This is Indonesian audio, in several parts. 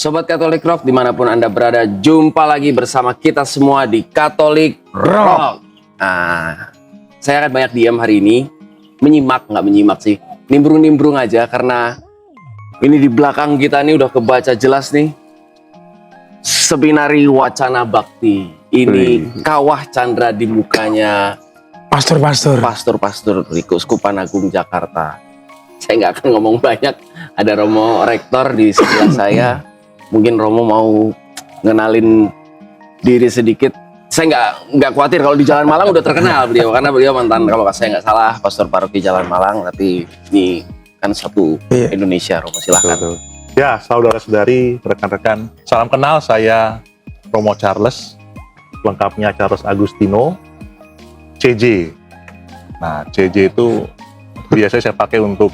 Sobat Katolik Rock dimanapun Anda berada, jumpa lagi bersama kita semua di Katolik Rock. Nah, saya akan banyak diam hari ini, nggak menyimak sih, nimbrung-nimbrung aja karena ini di belakang kita nih udah kebaca jelas nih. Seminari Wacana Bakti, ini kawah Chandra di mukanya pastor-pastor di Keuskupan Agung Jakarta. Saya nggak akan ngomong banyak, ada Romo Rektor di sebelah saya. Mungkin Romo mau ngenalin diri sedikit. Saya nggak khawatir kalau di Jalan Malang udah terkenal beliau, karena beliau mantan, kalau saya nggak salah, pastor paroki Jalan Malang. Tapi ini kan satu Indonesia, Romo, silakan. Betul. Ya, saudara-saudari, rekan-rekan, salam kenal, saya Romo Charles, lengkapnya Charles Agustino, CJ. Nah, CJ itu biasanya saya pakai untuk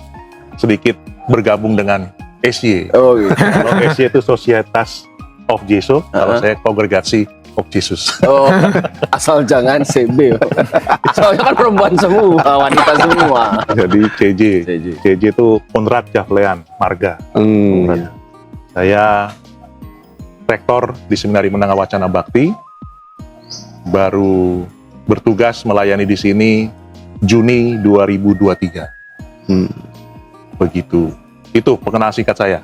sedikit bergabung dengan SY. Oh gitu. Kalau SY itu Societas of Jesus, kalau saya Kongregasi of Jesus. Oh, asal jangan CB. Soalnya kan perempuan semua, wanita semua. Jadi CJ itu Konrad Javlean Marga. Saya rektor di Seminari Menengah Wacana Bakti, baru bertugas melayani di sini Juni 2023. Begitu. Itu pengenalan singkat saya.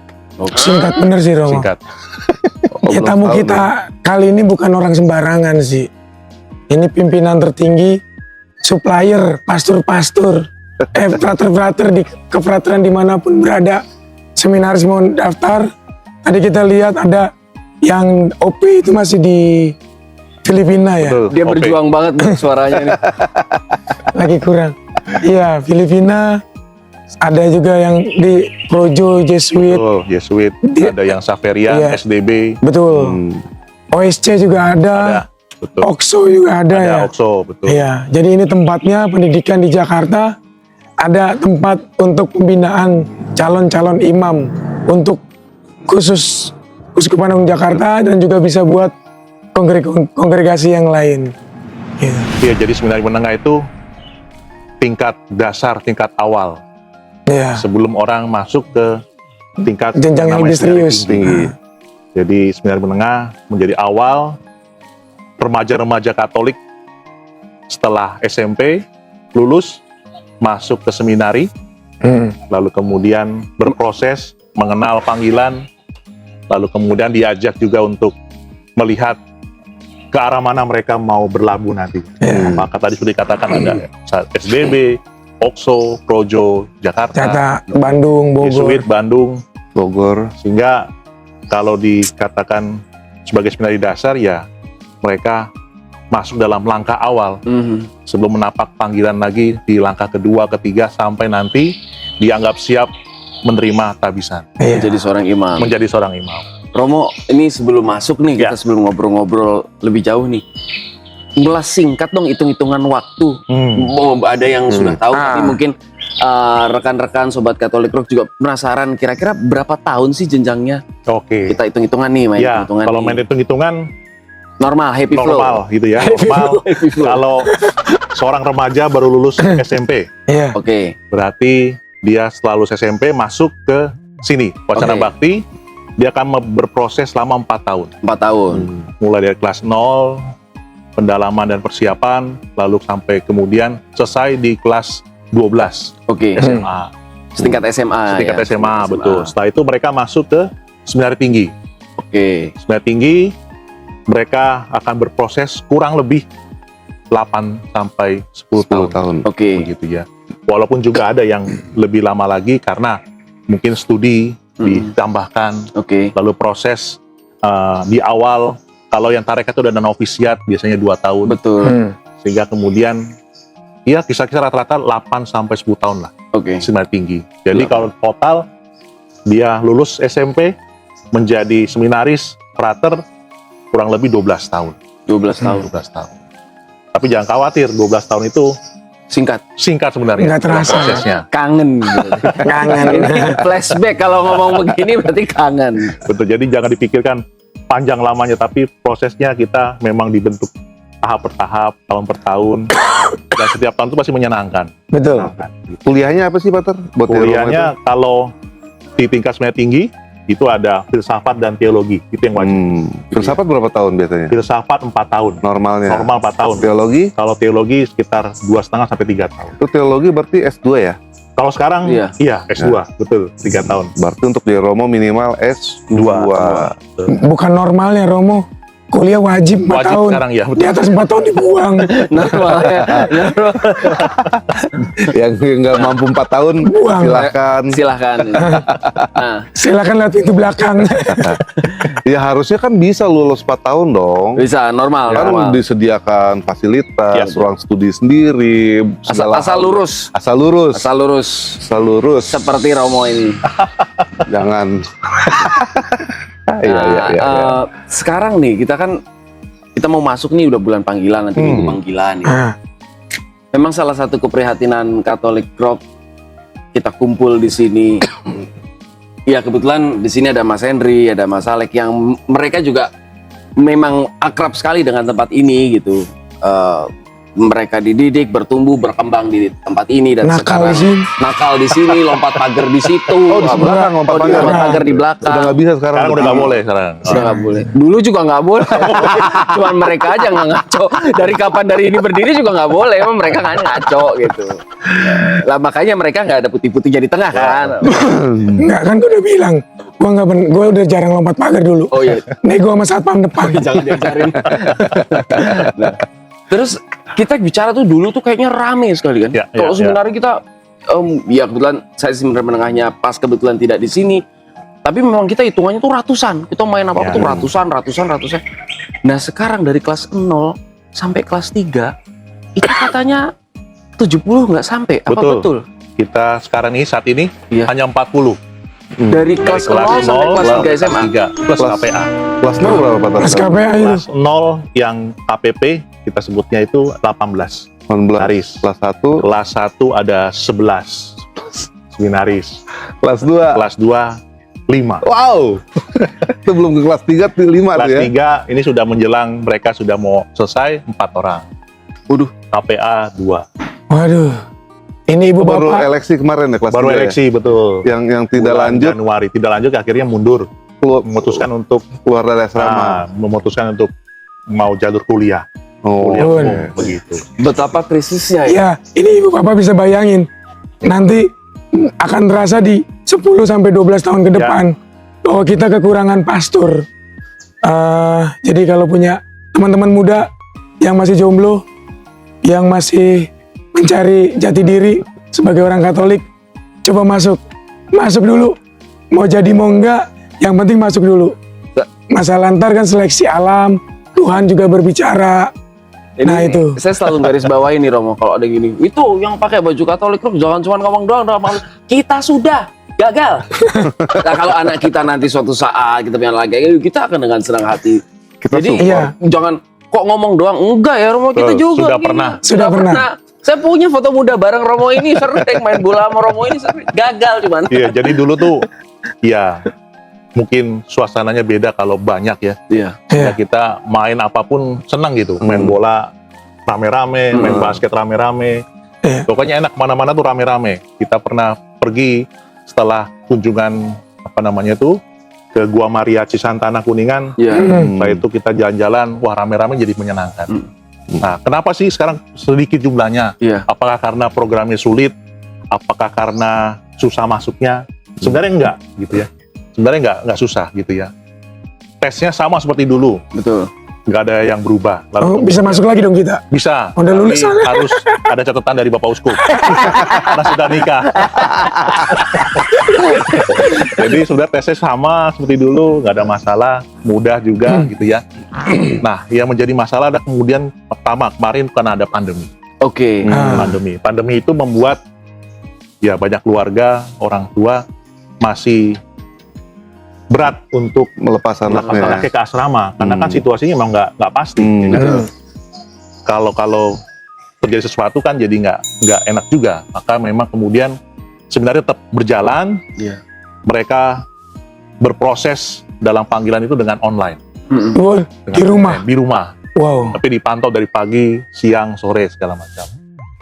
Singkat bener sih, Romo. Singkat. Ya, tamu kita kali ini bukan orang sembarangan sih. Ini pimpinan tertinggi, supplier, pastor-pastor, frater-frater di kefrateran dimanapun berada. Seminaris mau daftar. Tadi kita lihat ada yang OP itu masih di Filipina ya. Betul, Dia OP. berjuang banget suaranya ini. Lagi kurang. Iya, Filipina. Ada juga yang di Projo Jesuit. Betul, Jesuit. Ada yang Saverian, Iya. SDB. Betul. OSC juga ada. Betul. OXO juga ada ya. OXO, betul. Iya, jadi ini tempatnya pendidikan di Jakarta. Ada tempat untuk pembinaan calon-calon imam untuk khusus Keuskupan Agung Jakarta dan juga bisa buat kongregasi yang lain. Gitu. Iya, jadi Seminari Menengah itu tingkat dasar, tingkat awal. Iya. Sebelum orang masuk ke tingkat Jenjang yang namanya lebih seminari serius. tinggi. Jadi Seminari Menengah menjadi awal remaja-remaja Katolik setelah SMP lulus masuk ke seminari, lalu kemudian berproses mengenal panggilan, lalu kemudian diajak juga untuk melihat ke arah mana mereka mau berlabuh nanti. Maka tadi sudah dikatakan ada SDB, OXO, Projo, Jakarta, Bandung, Bogor. Jesuit, Bandung, Bogor. Sehingga kalau dikatakan sebagai seminari dasar, ya mereka masuk dalam langkah awal sebelum menapak panggilan lagi di langkah kedua, ketiga, sampai nanti dianggap siap menerima tabisan. Jadi seorang imam. Menjadi seorang imam. Romo, ini sebelum masuk nih, kita sebelum ngobrol-ngobrol lebih jauh nih, melas singkat dong hitung-hitungan waktu. Oh, ada yang sudah tahu, tapi mungkin rekan-rekan Sobat Katolik Rock juga penasaran kira-kira berapa tahun sih jenjangnya? Oke. Kita hitung-hitungan nih, main Ya, hitungan kalau nih. main hitung-hitungan Normal, happy flow. normal gitu ya. Normal. Kalau seorang remaja baru lulus SMP, Iya. Oke. berarti dia setelah lulus SMP masuk ke sini, Wacana Oke. Bakti. Dia akan berproses selama 4 tahun. 4 tahun. Mulai dari kelas 0, pendalaman dan persiapan, lalu sampai kemudian selesai di kelas 12 Oke. SMA. Setingkat SMA. Setingkat ya, SMA, setingkat betul. Setelah itu mereka masuk ke seminari tinggi. Oke. Seminari tinggi, mereka akan berproses kurang lebih 8 sampai 10 tahun. Oke. Begitu ya. Walaupun juga ada yang lebih lama lagi karena mungkin studi ditambahkan, Oke. lalu proses di awal, kalau yang tarekat itu udah novisiat biasanya 2 tahun. Betul. Sehingga kemudian ya kisah-kisah rata-rata 8 sampai 10 tahun lah Oke. seminari tinggi. Jadi kalau total dia lulus SMP menjadi seminaris frater kurang lebih 12 tahun. 12 tahun. 12 tahun. Tapi jangan khawatir, 12 tahun itu singkat sebenarnya. Nggak terasa. Prosesnya. Kangen. Kangen. Ini flashback kalau ngomong begini berarti kangen. Betul, jadi jangan dipikirkan panjang lamanya, tapi prosesnya kita memang dibentuk tahap per tahap, tahun per tahun, dan setiap tahun itu pasti menyenangkan. Betul. Kuliahnya apa sih, Pater? Buat Kuliahnya kalau di tingkat seminari tinggi itu ada filsafat dan teologi, itu yang wajib. Filsafat berapa tahun biasanya? Filsafat 4 tahun, Normalnya. normal 4 tahun. Teologi? Kalau teologi sekitar 2,5 sampai 3 tahun. Itu teologi berarti S2 ya? Kalau sekarang Iya. S2, betul, 3 tahun. Berarti untuk di Romo minimal S2. Bukan normalnya Romo. Kuliah wajib 4 Wajib tahun. sekarang ya, betul. Di atas 4 tahun dibuang. Normal ya. Yang nggak mampu 4 tahun, Buang. silakan. Silahkan. Nah, Silakan lihat pintu belakang. Ya harusnya kan bisa lulus 4 tahun dong. bisa normal, Kan normal. disediakan fasilitas, Ya, ruang studi sendiri, segala Asal hal. lurus. Asal lurus. Asal lurus. Asal lurus. Seperti Romo ini. Jangan. Nah, Iya, iya, iya. sekarang nih kita mau masuk nih udah bulan panggilan, nanti minggu panggilan ya. Nah, Memang salah satu keprihatinan Katolik Rock kita kumpul di sini. Ya kebetulan di sini ada Mas Henry, ada Mas Alek yang mereka juga memang akrab sekali dengan tempat ini gitu. Mereka dididik, bertumbuh, berkembang di tempat ini dan nakal sekarang di sini. nakal di sini, lompat pagar di situ. Oh, di belakang lompat pagar. lompat pagar di belakang. Udah nggak bisa sekarang. Sekarang udah nggak boleh sekarang. Sudah nggak boleh. Dulu juga nggak boleh. Cuman mereka aja nggak ngaco. Dari kapan dari ini berdiri juga nggak boleh. Emang mereka nggak ngaco gitu. Lah makanya mereka nggak ada putih-putih jadi tengah kan. Enggak kan gue udah bilang. Gue udah jarang lompat pagar dulu. Oh iya. Nego sama satpam depan. Jangan diajarin. Nah, terus kita bicara tuh dulu tuh kayaknya rame sekali kan. Ya, Kalau ya, sebenarnya kita, ya kebetulan saya sebenarnya menengahnya pas kebetulan tidak di sini. Tapi memang kita hitungannya tuh ratusan. Kita main apa-apa Ya. tuh ratusan. Nah sekarang dari kelas 0 sampai kelas 3 itu katanya 70 nggak sampai. Apa Betul. betul? Kita sekarang ini saat ini Iya. hanya 40. Dari kelas 0 sampai kelas 3 SMA. 3 plus KPA. Kelas 0 berapa Pak? Mas KPA itu. Kelas 0 yang KPP kita sebutnya itu 18 19. seminaris. Kelas 1. Kelas 1 ada 11 seminaris. Kelas 2. Kelas 2 5. Wow. Itu belum ke kelas 3, 5 Kelas tuh ya. 3 ini sudah menjelang mereka sudah mau selesai 4 orang. Waduh. KPA 2. Waduh. Ini ibu Baru bapak. eleksi kemarin ya kelas Baru 3 ya? eleksi betul. Yang tidak Bulan lanjut Januari tidak lanjut akhirnya mundur, memutuskan untuk keluar dari asrama. memutuskan untuk mau jalur kuliah. Oh. Kuliah Oh. umum, begitu. Betapa krisisnya ya. Ya, ini ibu bapak bisa bayangin. Nanti akan terasa di 10 sampai 12 tahun ke Ya. depan bahwa kita kekurangan pastor. Jadi kalau punya teman-teman muda yang masih jomblo, yang masih mencari jati diri sebagai orang Katolik, coba masuk dulu. Mau jadi mau enggak, yang penting masuk dulu. Masalah ntar kan seleksi alam, Tuhan juga berbicara. Ini, Nah, itu. saya selalu garis bawahi nih Romo kalau ada gini. Itu yang pakai baju Katolik Rock jangan cuma ngomong doang. Kita sudah gagal. Nah, kalau anak kita nanti suatu saat kita punya lagi, kita akan dengan senang hati. Jadi Iya. jangan kok ngomong doang. Enggak ya Romo, kita Betul, juga sudah gini. pernah. Sudah pernah. Saya punya foto muda bareng Romo ini sering main bola sama Romo ini sering. Gagal cuman. Iya, jadi dulu tuh ya mungkin suasananya beda kalau banyak ya. Iya. Ya. Ya kita main apapun senang gitu, main bola rame-rame, main basket rame-rame. Iya. Pokoknya enak kemana-mana tuh rame-rame. Kita pernah pergi setelah kunjungan apa namanya tuh ke Gua Maria Cisantana Kuningan. Iya. Setelah itu kita jalan-jalan, wah rame-rame jadi menyenangkan. Nah, kenapa sih sekarang sedikit jumlahnya? Iya. Apakah karena programnya sulit? Apakah karena susah masuknya? Sebenarnya enggak gitu ya. Sebenarnya enggak susah gitu ya. Tesnya sama seperti dulu, Betul. nggak ada yang berubah. Oh, bisa masuk lagi dong kita. Bisa. Udah Tapi lulus soalnya. harus ada catatan dari Bapak Uskup. Karena sudah nikah. Jadi sudah tesnya sama seperti dulu, nggak ada masalah, mudah juga gitu ya. Nah, yang menjadi masalah ada kemudian pertama kemarin karena ada pandemi. Oke. Pandemi itu membuat ya banyak keluarga, orang tua masih berat untuk Melepas melepas anaknya. anaknya ke asrama karena kan situasinya memang nggak pasti. ya kan? Kalau terjadi sesuatu kan jadi nggak enak juga, maka memang kemudian sebenarnya tetap berjalan. Iya. Mereka berproses dalam panggilan itu dengan online. Oh, Dengan di rumah. online, di rumah, Wow. tapi dipantau dari pagi, siang, sore segala macam.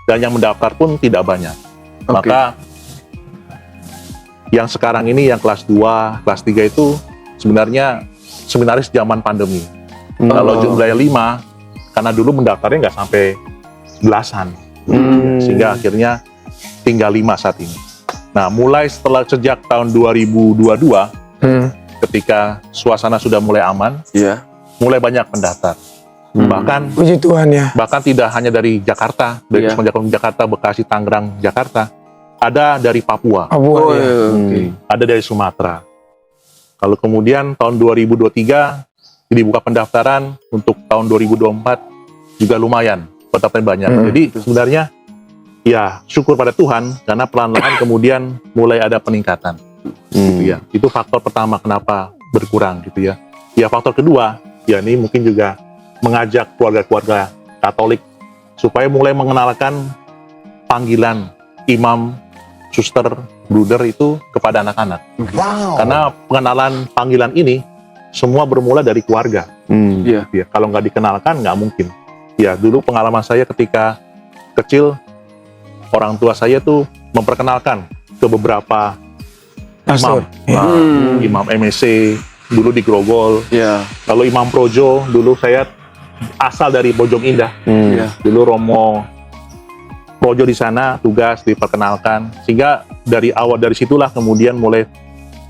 Dan yang mendaftar pun tidak banyak. Oke. Maka Yang sekarang ini yang kelas 2, kelas 3 itu sebenarnya seminaris zaman pandemi. Kalau jumlahnya 5, karena dulu mendaftarnya nggak sampai belasan. Sehingga akhirnya tinggal 5 saat ini. Nah, mulai sejak tahun 2022, ketika suasana sudah mulai aman, Iya. mulai banyak pendaftar. Bahkan Puji Tuhan ya. tidak hanya dari Jakarta, dari Iya. Semenjak Jakarta, Bekasi, Tangerang, Jakarta, ada dari Papua, Papua Oh, ya. iya, oke. ada dari Sumatera. Kalau kemudian tahun 2023 dibuka pendaftaran untuk tahun 2024 juga lumayan, pendaftaran banyak. Jadi sebenarnya ya syukur pada Tuhan karena pelan-pelan kemudian mulai ada peningkatan. Gitu ya. Itu faktor pertama kenapa berkurang gitu ya. Ya faktor kedua, ya ini mungkin juga mengajak keluarga-keluarga Katolik supaya mulai mengenalkan panggilan imam, suster, bruder itu kepada anak-anak. Karena pengenalan panggilan ini semua bermula dari keluarga. Iya. Ya, kalau nggak dikenalkan nggak mungkin. Ya dulu pengalaman saya ketika kecil, orang tua saya tuh memperkenalkan ke beberapa Pastor. imam. Imam MSC dulu di Grogol. Iya. Kalau Imam Projo dulu saya asal dari Bojong Indah. Iya. Dulu Romo Projo di sana tugas diperkenalkan, sehingga dari awal dari situlah kemudian mulai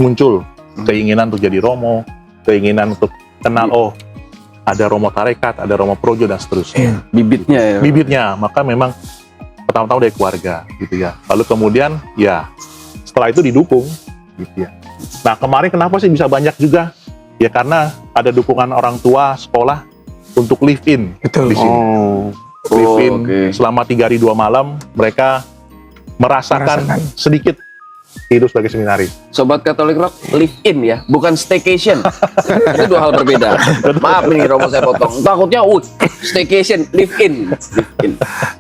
muncul keinginan untuk jadi Romo, keinginan untuk kenal, oh ada Romo Tarekat, ada Romo Projo dan seterusnya. Bibitnya ya. Bibitnya, maka memang pertama-tama dari keluarga gitu ya. Lalu kemudian ya setelah itu didukung gitu ya. Nah kemarin kenapa sih bisa banyak juga? Ya karena ada dukungan orang tua, sekolah untuk live in Betul. di sini. Live in selama 3 hari 2 malam, mereka merasakan sedikit hidup sebagai seminaris. Sobat Katolik Rock, live in ya, bukan staycation. Itu 2 hal berbeda. Maaf nih Romo saya potong. Takutnya staycation, live in.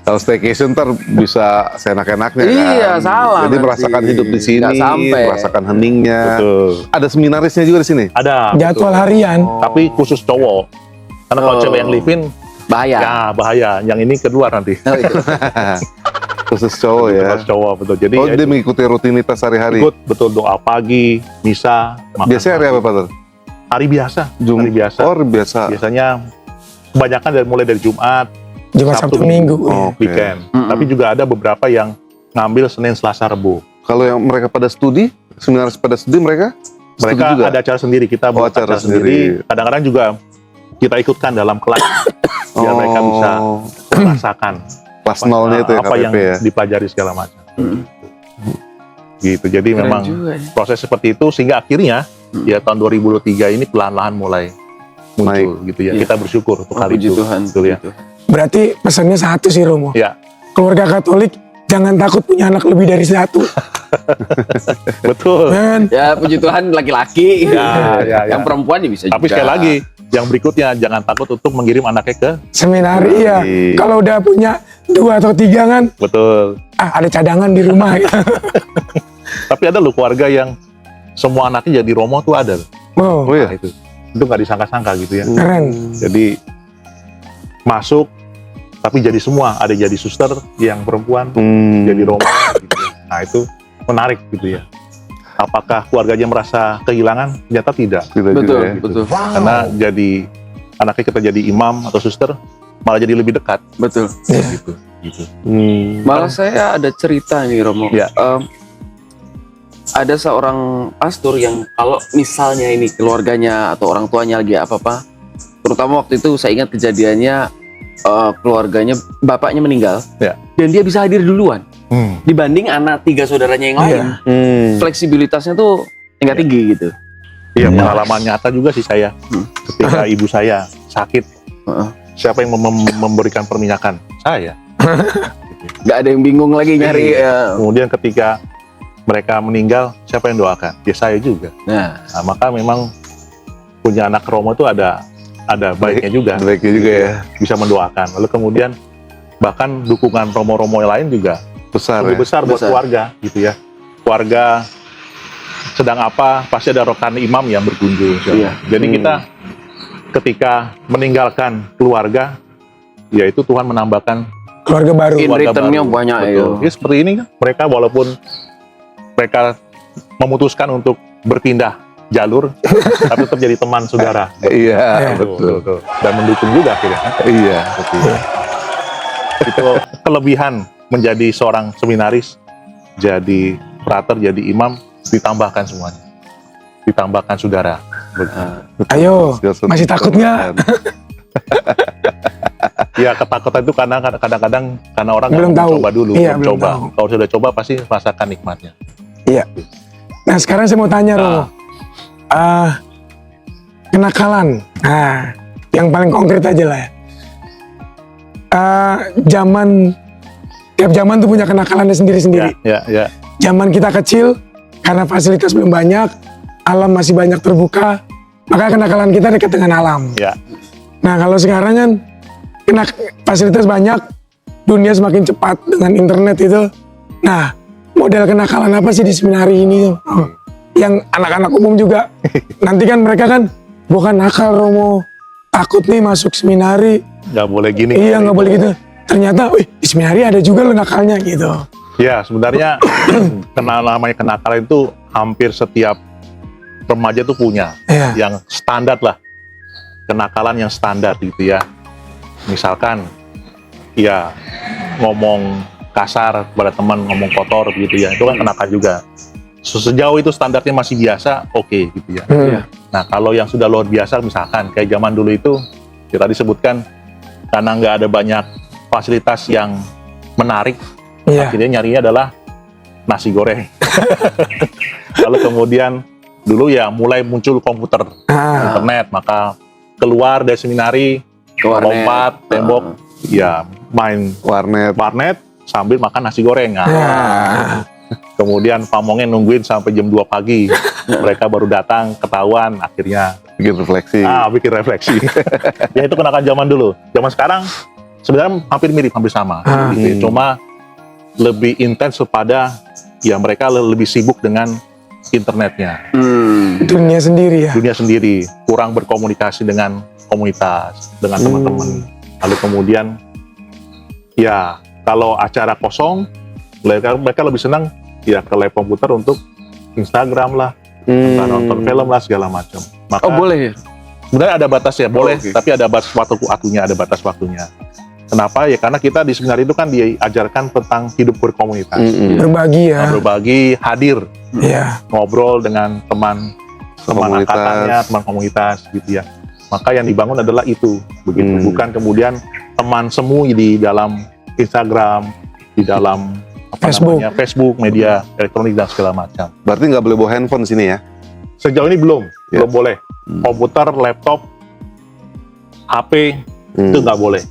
Kalau staycation ntar bisa seenak-enaknya kan. Iya, salah Jadi nanti. merasakan hidup di sini, Nggak sampai. merasakan heningnya. Betul. Ada seminarisnya juga di sini. Ada. Jadwal harian. Tapi khusus cowok. Karena kalau cewek yang live in, Bahaya. ya bahaya. Yang ini keluar nanti. Oh, itu. Khusus cowok ya. Khusus cowok, betul. Jadi Oh, ya dia itu, mengikuti rutinitas hari-hari. ikut betul doa pagi, misa, makan Biasanya hari pagi. apa, Pak? Hari biasa. Hari biasa. Oh, hari biasa. Biasanya kebanyakan mulai dari Jumat, Jumat Sabtu Minggu. Oh, oke. weekend. Tapi juga ada beberapa yang ngambil Senin, Selasa, Rebo. Kalau yang mereka pada studi, seminaris pada studi mereka studi Mereka juga? ada acara sendiri, kita Oh, buat acara acara sendiri. Kadang-kadang juga kita ikutkan dalam kelas biar mereka bisa merasakan Kelas nolnya itu ya, apa KPP yang ya. dipelajari segala macam. Gitu. Jadi Keren memang juga ya. proses seperti itu sehingga akhirnya ya tahun 2023 ini pelan-pelan mulai muncul gitu ya. Iya. Kita bersyukur untuk hal Puji itu. Tuhan. Betul ya. puji Tuhan. Berarti pesannya satu sih Romo. Ya, Keluarga Katolik jangan takut punya anak lebih dari satu. betul. Men, Ya puji Tuhan laki-laki. Ya. Yang perempuan ya bisa Tapi juga. sekali lagi, yang berikutnya jangan takut untuk mengirim anaknya ke seminari ya. Iya. Kalau udah punya 2 atau 3 kan, betul. ada cadangan di rumah. Tapi ada loh keluarga yang semua anaknya jadi Romo tuh ada. Wow, Oh iya. Nah, itu nggak disangka-sangka gitu ya. keren. Jadi masuk tapi jadi semua, ada jadi suster yang perempuan, jadi Romo gitu ya. Nah itu menarik gitu ya. Apakah keluarganya merasa kehilangan? Ternyata tidak. Tidak Betul, juga ya. betul. Karena jadi anaknya kita jadi imam atau suster malah jadi lebih dekat Betul. gitu. Gitu. Malah saya ada cerita nih Romo. Ya. Ada seorang pastor yang kalau misalnya ini keluarganya atau orang tuanya lagi apa-apa, terutama waktu itu saya ingat kejadiannya keluarganya, bapaknya meninggal, Ya. dan dia bisa hadir duluan dibanding anak 3 saudaranya yang lain. Fleksibilitasnya tuh tingkat tinggi gitu. Iya, pengalaman nyata juga sih saya. Ketika ibu saya sakit, Heeh. siapa yang memberikan perminyakan? Saya. Nggak ada yang bingung lagi nyari. Kemudian ketika mereka meninggal, siapa yang doakan? Ya saya juga. Nah, Nah, maka memang punya anak Romo itu ada baiknya juga. Baiknya juga ya. Bisa mendoakan. Lalu kemudian bahkan dukungan Romo-Romo yang lain juga Besar lebih ya. besar buat Besar. keluarga gitu ya. Keluarga sedang apa, pasti ada rokan imam yang berkunjung. Iya. Jadi kita ketika meninggalkan keluarga, ya itu Tuhan menambahkan Keluarga baru. in keluarga returnnya baru. banyak Betul. ya. Ya seperti ini kan, mereka walaupun mereka memutuskan untuk berpindah jalur, tapi tetap jadi teman saudara. Iya, betul. Dan mendukung juga akhirnya. Iya. Itu kelebihan menjadi seorang seminaris, jadi frater, jadi imam, ditambahkan semuanya, ditambahkan saudara. Ayo, masih takut nggak? Ya, ketakutan itu karena kadang-kadang karena orang Belum nggak mau tahu. coba dulu, Iya, belum belum coba. tahu. Kalau sudah coba pasti merasakan nikmatnya. Iya. Nah sekarang saya mau tanya Romo, kenakalan. Nah, yang paling konkret aja lah ya. Tiap zaman tuh punya kenakalannya sendiri-sendiri. Ya. Zaman kita kecil, karena fasilitas belum banyak, alam masih banyak terbuka, maka kenakalan kita dekat dengan alam. Ya. Nah kalau sekarang kan, fasilitas banyak, dunia semakin cepat dengan internet itu. Nah, model kenakalan apa sih di seminari ini? Yang anak-anak umum juga. Nanti kan mereka kan, bukan nakal Romo, takut nih masuk seminari. Nggak boleh gini. Iya nggak boleh gitu. Ternyata, wih di seminari ada juga loh nakalnya gitu. Ya, sebenarnya namanya kenakalan itu hampir setiap remaja tuh punya. Iya. Yang standar lah. Kenakalan yang standar gitu ya. Misalkan, ya ngomong kasar kepada teman, ngomong kotor gitu ya. Itu kan kenakalan juga. Sejauh itu standarnya masih biasa, oke gitu ya. Nah, kalau yang sudah luar biasa, misalkan kayak zaman dulu itu, ya tadi sebutkan, karena nggak ada banyak fasilitas yang menarik, Iya. akhirnya nyarinya adalah nasi goreng. Lalu kemudian dulu ya mulai muncul komputer, internet, maka keluar dari seminari, Ke warnet. lompat, tembok, ya main warnet sambil makan nasi goreng. Nah, Ya. kemudian pamongnya nungguin sampai jam 2 pagi, mereka baru datang, ketahuan, akhirnya Bikin refleksi. bikin refleksi. Ya itu kenakan zaman dulu. Zaman sekarang sebenarnya hampir mirip, hampir sama. Gitu ya. Cuma lebih intens kepada ya mereka lebih sibuk dengan internetnya, Dunia sendiri ya. dunia sendiri, kurang berkomunikasi dengan komunitas, dengan teman-teman. Lalu kemudian ya kalau acara kosong, mereka lebih senang ya ke lab komputer untuk Instagram lah, entah nonton film lah segala macam. Maka Oh boleh ya? sebenarnya ada batasnya, boleh, oke. tapi ada batas waktunya, ada batas waktunya. Kenapa? Ya karena kita di seminar itu kan diajarkan tentang hidup berkomunitas, Berbagi ya. berbagi, hadir, Iya. ngobrol dengan teman Komunitas. angkatannya, teman komunitas gitu ya. Maka yang dibangun adalah itu, begitu. Bukan kemudian teman semu di dalam Instagram, di dalam Facebook, media elektronik dan segala macam. Berarti nggak boleh bawa handphone di sini ya? Sejauh ini belum Ya. boleh. Komputer, laptop, HP itu nggak boleh.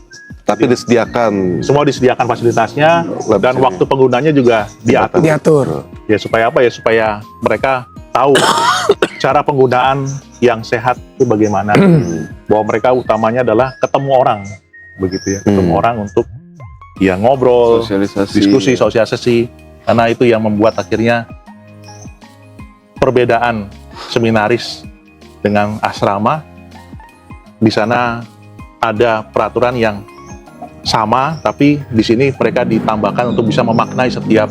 Tapi disediakan. Semua disediakan fasilitasnya dan sini. waktu penggunanya juga diatur. Diatur. Ya supaya apa ya? Supaya mereka tahu cara penggunaan yang sehat itu bagaimana. Bahwa mereka utamanya adalah ketemu orang, begitu ya. Ketemu orang untuk ya ngobrol, Sosialisasi. diskusi, sosialisasi. Karena itu yang membuat akhirnya perbedaan seminaris dengan asrama. Di sana ada peraturan yang sama, tapi di sini mereka ditambahkan untuk bisa memaknai setiap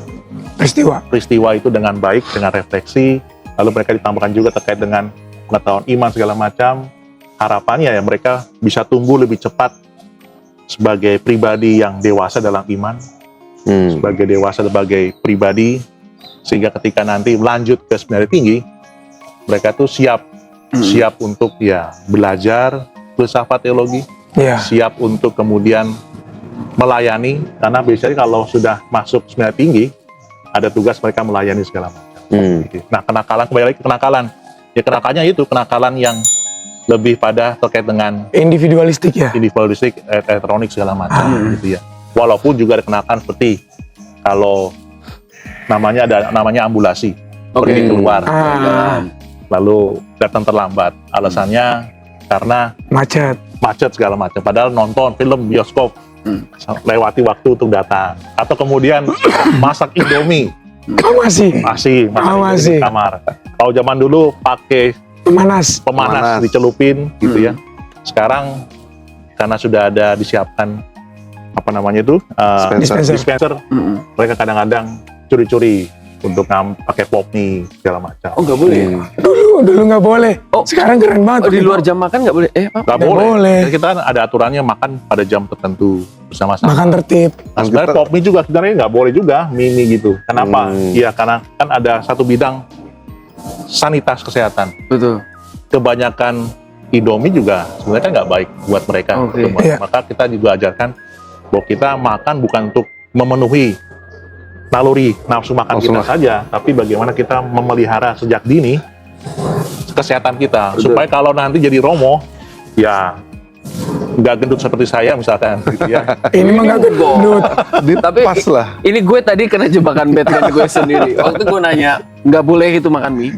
peristiwa itu dengan baik, dengan refleksi. Lalu mereka ditambahkan juga terkait dengan pengetahuan iman segala macam. Harapannya ya mereka bisa tumbuh lebih cepat sebagai pribadi yang dewasa dalam iman, sebagai dewasa sebagai pribadi, sehingga ketika nanti lanjut ke seminari tinggi, mereka tuh siap untuk ya belajar filsafat teologi, Iya. siap untuk kemudian melayani, karena biasanya kalau sudah masuk seminari tinggi ada tugas mereka melayani segala macam. Nah, kenakalan, kembali lagi ke kenakalan. Ya kenakalnya itu kenakalan yang lebih pada terkait dengan Individualistik ya. individualistik, elektronik segala macam gitu ya. Walaupun juga ada kenakalan seperti kalau namanya ambulasi, pergi keluar, lalu datang terlambat. Alasannya karena macet segala macam. Padahal nonton film bioskop, lewati waktu untuk datang. Atau kemudian masak Indomie, masih di kamar. Kalau zaman dulu pakai pemanas dicelupin gitu ya. Sekarang karena sudah ada disiapkan apa namanya itu dispenser, mereka kadang-kadang curi-curi untuk pakai pop mie segala macam. Oh nggak boleh. Dulu nggak boleh. Oh. Sekarang keren banget. Oh di luar jam makan nggak boleh? Apa? Nggak Nggak boleh. boleh. Jadi kita kan ada aturannya makan pada jam tertentu bersama-sama. Makan tertib. Nah, sebenarnya Kita- pop mie juga sebenarnya nggak boleh juga mie gitu. Kenapa? Iya karena kan ada satu bidang sanitas kesehatan. Betul. Kebanyakan Indomie juga sebenarnya kan nggak baik buat mereka. Oke. Iya. Maka kita juga ajarkan bahwa kita makan bukan untuk memenuhi naluri nafsu makan Nafsu kita makan. saja, tapi bagaimana kita memelihara sejak dini kesehatan kita Betul. supaya kalau nanti jadi romo ya nggak gendut seperti saya misalkan gitu ya. Ini mah nggak gendut. Tapi Pas lah. ini gue tadi kena jebakan Batman gue sendiri. Waktu gue nanya nggak boleh itu makan mie,